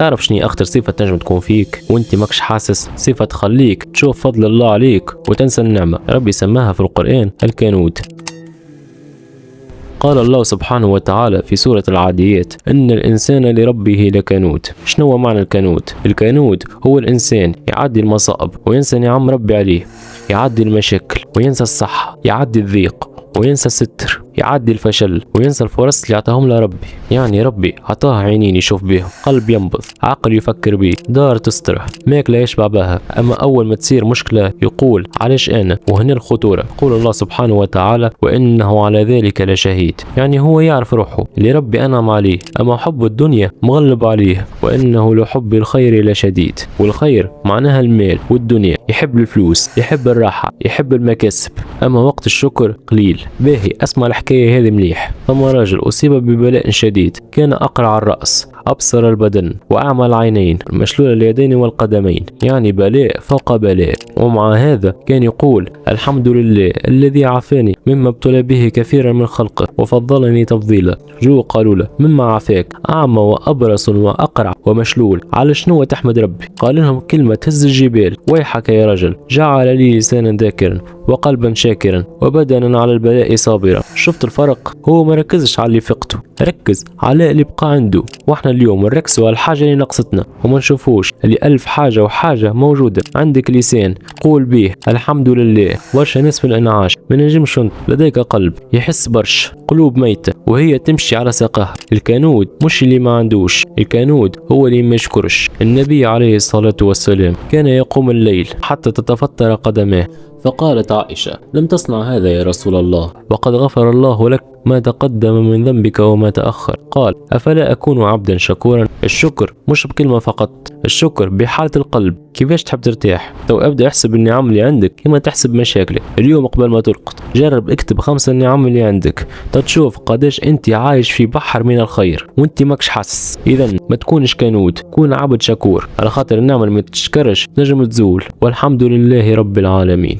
تعرف شنو أخطر صفة تنجم تكون فيك وانت ماكش حاسس؟ صفة تخليك تشوف فضل الله عليك وتنسى النعمة. ربي سماها في القرآن الكنود. قال الله سبحانه وتعالى في سورة العاديات: إن الإنسان لربه لكنود. شنو هو معنى الكنود؟ الكنود هو الإنسان يعدي المصائب وينسى نعم ربي عليه، يعدي المشاكل وينسى الصحة، يعدي الضيق وينسى الستر، يعدي الفشل وينسى الفرص اللي عطاهم له ربي. يعني ربي عطاه عينين يشوف بيهم، قلب ينبض، عقل يفكر بيه، دار تستره، ماكلة يشبع بها. أما أول ما تصير مشكلة يقول علاش أنا؟ وهنا الخطورة. يقول الله سبحانه وتعالى: وإنه على ذلك لشهيد. يعني هو يعرف روحه اللي ربي أنعم عليه، أما حب الدنيا مغلب عليه. وإنه لحب الخير لشديد. والخير معناها المال والدنيا، يحب الفلوس، يحب الراحة، يحب المكاسب. أما وقت الشكر قليل. باهي اسمع الحكاية هذه مليح. ثم راجل أصيب ببلاء شديد، كان أقرع الرأس، أبصر البدن، وأعمى العينين، مشلول اليدين والقدمين. يعني بلاء فوق بلاء. ومع هذا كان يقول: الحمد لله الذي عافاني مما ابتلى به كثيرا من خلقه وفضلني تفضيلا. جو قالوا له: مما عافاك؟ أعمى وأبرص وأقرع ومشلول، على شنو تحمد ربي؟ قال لهم كلمة تهز الجبال: ويحك يا رجل، جعل لي لسانا ذاكرا وقلبا شاكرا وبدنا على البلاء صابرا. شفت الفرق؟ هو ما ركزش على اللي فقته، ركز على اللي بقى عنده. واحنا اليوم نركزوا على الحاجة اللي نقصتنا وما نشوفوش اللي ألف حاجة وحاجة موجودة. عندك لسان قول به الحمد لله. برشا ناس في الانعاش ما نجمش. لديك قلب يحس برشا، قلوب ميتة وهي تمشي على ساقها. الكنود مش اللي ما عندوش، الكنود هو اللي ما يشكرش. النبي عليه الصلاة والسلام كان يقوم الليل حتى تتفطر قدماه، فقالت عائشة: لم تصنع هذا يا رسول الله، وقد غفر الله لك ما تقدم من ذنبك وما تأخر. قال: أفلا أكون عبدا شكورا؟ الشكر مش بكلمة فقط، الشكر بحالة القلب. كيفاش تحب ترتاح؟ تو ابدأ احسب النعم اللي عندك كما تحسب مشاكلك. اليوم قبل ما ترقد جرب اكتب 5 نعم اللي عندك، تشوف قداش انت عايش في بحر من الخير وانت ماكش حاسس. اذا ما تكونش كنود، كون عبد شكور، على خاطر النعمة اللي ما تشكرش نجم تزول. والحمد لله رب العالمين.